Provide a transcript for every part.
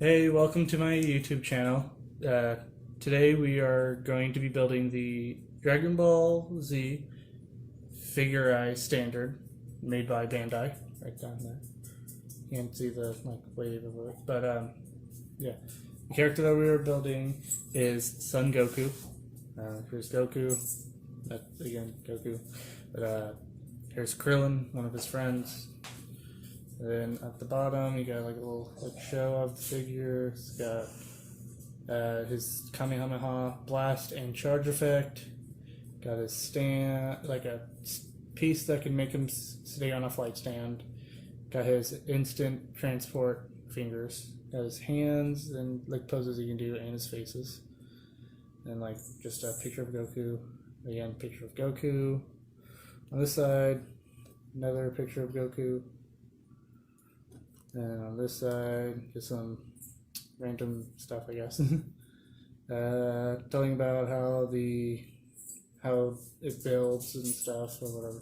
Hey, welcome to my YouTube channel. Today we are going to be building the Dragon Ball Z figure eye standard made by Bandai, right down there. You can't see the wave of it, but yeah. The character that we are building is Son Goku. Here's Goku. That's again Goku. But here's Krillin, one of his friends. And then at the bottom, you got like a little show of the figure. It's got his Kamehameha blast and charge effect. Got his stand, like a piece that can make him stay on a flight stand. Got his instant transport fingers. Got his hands and like poses he can do, and his faces. And like just a picture of Goku. Again, picture of Goku. On this side, another picture of Goku. And on this side, just some random stuff, I guess. Telling about how it builds and stuff or whatever.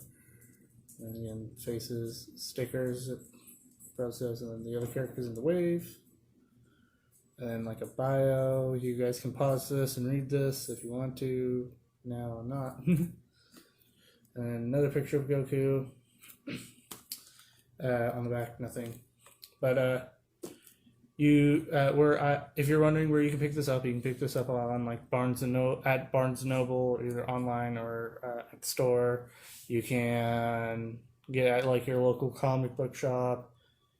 And again, faces, stickers, process, and then the other characters in the wave. And then like a bio. You guys can pause this and read this if you want to. Now I'm not. And another picture of Goku. On the back, nothing. But if you're wondering where you can pick this up, you can pick this up on like at Barnes and Noble, either online or at the store. You can get it at like your local comic book shop.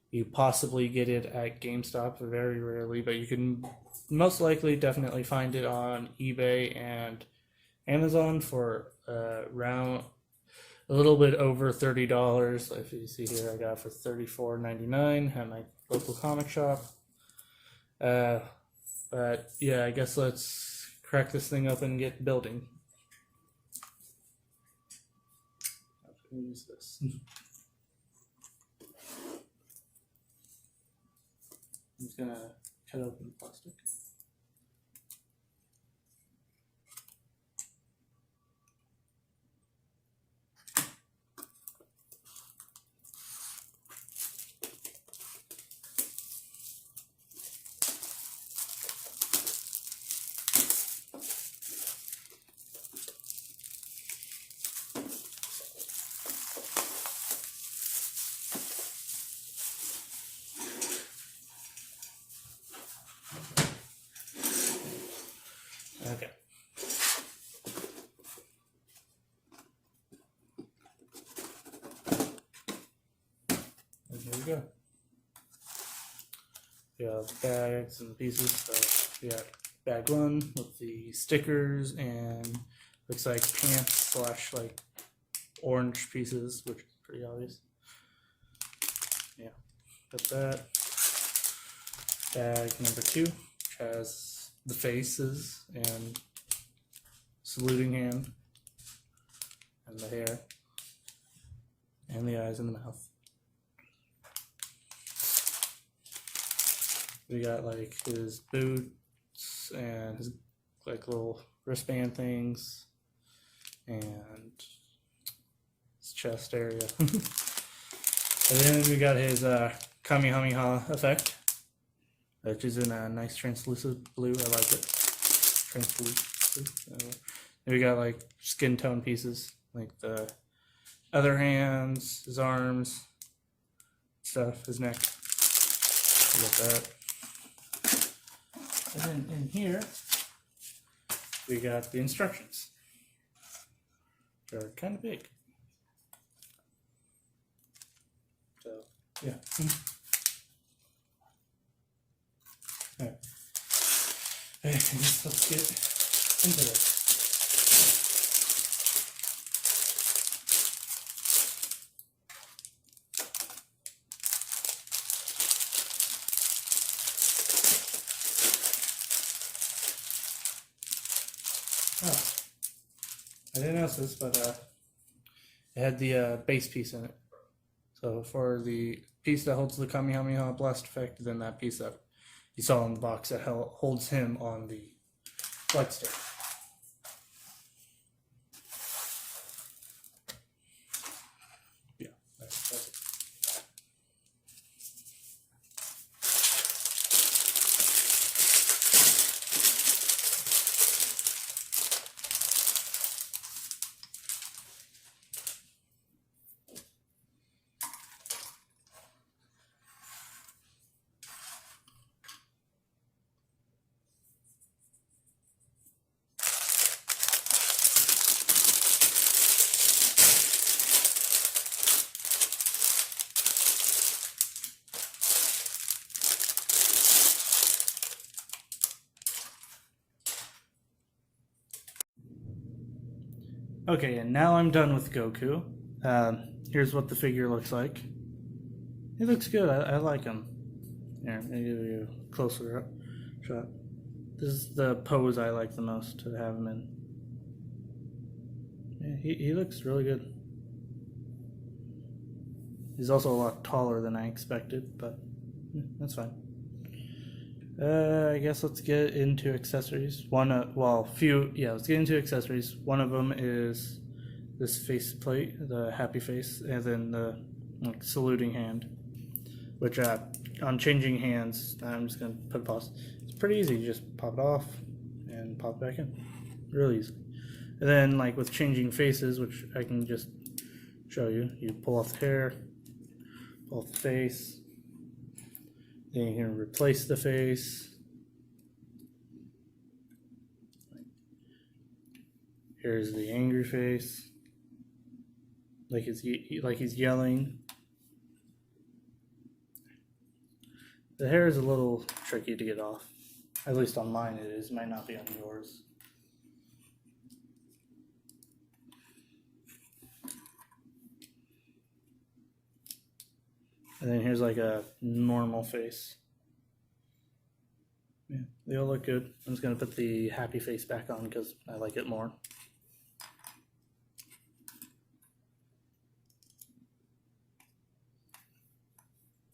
You possibly get it at GameStop, very rarely, but you can most likely definitely find it on eBay and Amazon for around a little bit over $30. If you see here, I got it for $34.99 at my local comic shop. But yeah, I guess let's crack this thing up and get building. I'm gonna use this. I'm just gonna cut open the plastic. Okay. And here we go. We have bags and pieces. So we got bag one with the stickers and looks like pants / like orange pieces, which is pretty obvious. Yeah, got that. Bag number 2, which has the faces and saluting hand and the hair and the eyes and the mouth. We got like his boots and his like little wristband things and his chest area. And then we got his Kamehameha effect, which is in a nice translucent blue. I like it. Translucent. We got like skin tone pieces, like the other hands, his arms, stuff, his neck. We got that. And then in here, we got the instructions. They're kind of big. So, yeah. Alright. I guess let's get into this. Oh, I didn't notice this, but it had the base piece in it. So for the piece that holds the Kamehameha blast effect, then that piece that you saw in the box that holds him on the flight stick. Yeah, that's it. Okay, and now I'm done with Goku. Here's what the figure looks like. He looks good. I like him. Here, let me give you a closer up shot. This is the pose I like the most to have him in. Yeah, he looks really good. He's also a lot taller than I expected, but yeah, that's fine. I guess let's get into accessories. Let's get into accessories. One of them is this face plate, the happy face, and then the saluting hand, which on changing hands, I'm just going to put a pause. It's pretty easy. You just pop it off and pop it back in. Really easy. And then with changing faces, which I can just show you, you pull off the hair, pull off the face, then you can replace the face. Here's the angry face, like he's yelling. The hair is a little tricky to get off. At least on mine it is. It might not be on yours. And then here's a normal face. Yeah, they all look good. I'm just going to put the happy face back on because I like it more.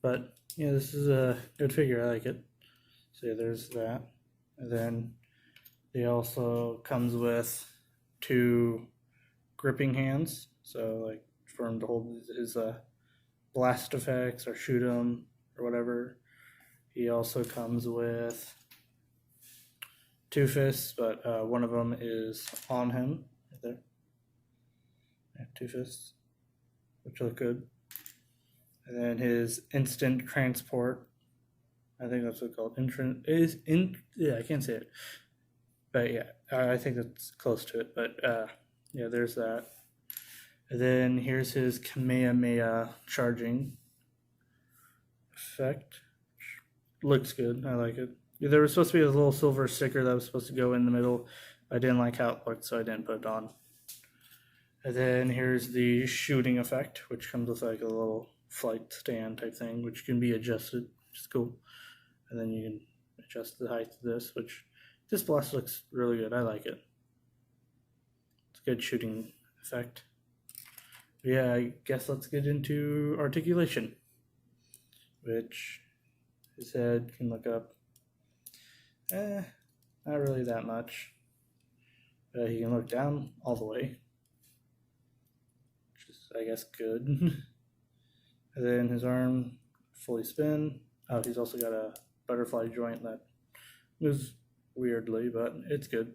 But yeah, this is a good figure. I like it. So yeah, there's that. And then he also comes with 2 gripping hands. So for him to hold his blast effects or shoot him or whatever. He also comes with 2 fists, but one of them is on him right there. Yeah, 2 fists, which look good. And then his instant transport, I think that's what it's called. I can't say it, but yeah, I think that's close to it. But yeah, there's that. And then here's his Kamehameha charging effect. Looks good. I like it. There was supposed to be a little silver sticker that was supposed to go in the middle. I didn't like how it looked, so I didn't put it on. And then here's the shooting effect, which comes with a little flight stand type thing, which can be adjusted, which is cool. And then you can adjust the height of this, which this blast looks really good. I like it. It's a good shooting effect. But yeah, I guess let's get into articulation, which his head can look up. Not really that much. He can look down all the way, which is, I guess, good. And then his arm fully spin. Oh, he's also got a butterfly joint that moves weirdly, but it's good.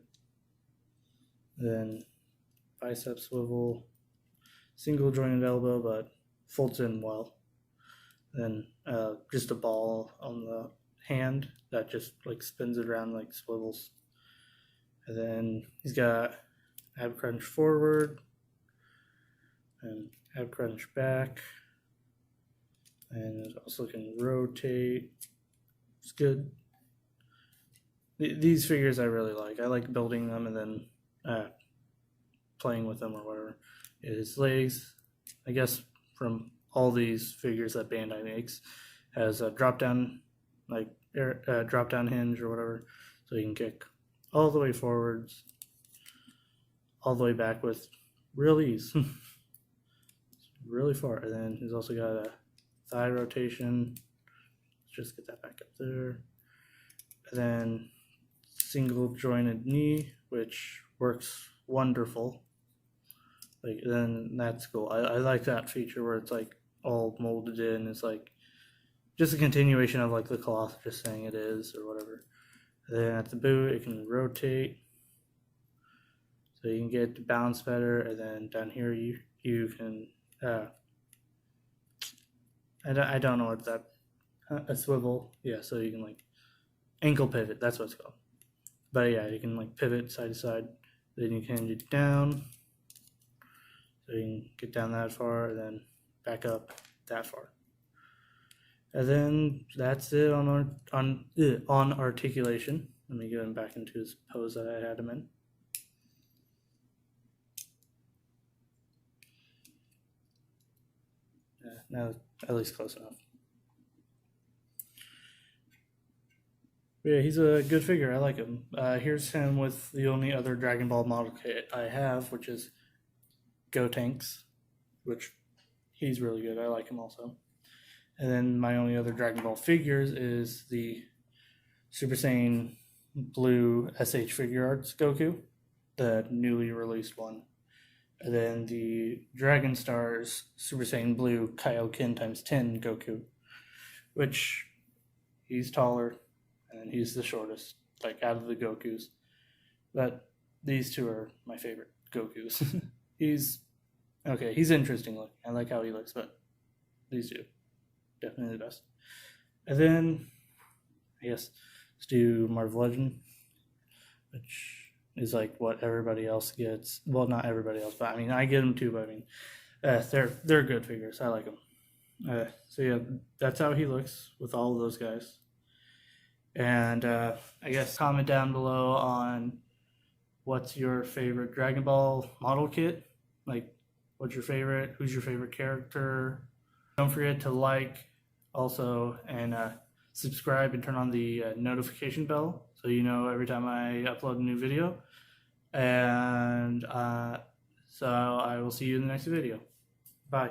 Then bicep swivel, single jointed elbow, but folds in well. Then just a ball on the hand that just spins it around, swivels. And then he's got ab crunch forward and ab crunch back. And it also can rotate. It's good. These figures I really like. I like building them and then playing with them or whatever. His legs, I guess from all these figures that Bandai makes, has a drop down hinge or whatever, so you can kick all the way forwards, all the way back with real ease. Really far. And then he's also got a thigh rotation. Let's just get that back up there. And then single jointed knee, which works wonderful. Then that's cool. I like that feature where it's all molded in. It's just a continuation of the cloth just saying it is or whatever. And then at the boot it can rotate, so you can get to bounce better. And then down here you can I don't know what that a swivel, yeah, so you can ankle pivot, that's what it's called. But yeah, you can pivot side to side. Then you can get down, so you can get down that far and then back up that far. And then that's it on articulation. Let me get him back into his pose that I had him in. No, at least close enough. Yeah, he's a good figure. I like him. Here's him with the only other Dragon Ball model kit I have, which is Gotenks, which he's really good. I like him also. And then my only other Dragon Ball figures is the Super Saiyan Blue SH Figure Arts Goku, the newly released one. And then the Dragon Stars Super Saiyan Blue Kaioken times 10 Goku, which he's taller and he's the shortest, like out of the Gokus. But these two are my favorite Gokus. He's okay, he's interesting looking. I like how he looks, but these two, definitely the best. And then, I guess, let's do Marvel Legend, which is like what everybody else gets. Well, not everybody else, but I mean, I get them too. But I mean, they're good figures. I like them. So yeah, that's how he looks with all of those guys. And I guess comment down below on what's your favorite Dragon Ball model kit. Like, what's your favorite? Who's your favorite character? Don't forget to like also and subscribe and turn on the notification bell so you know every time I upload a new video. And so I will see you in the next video. Bye.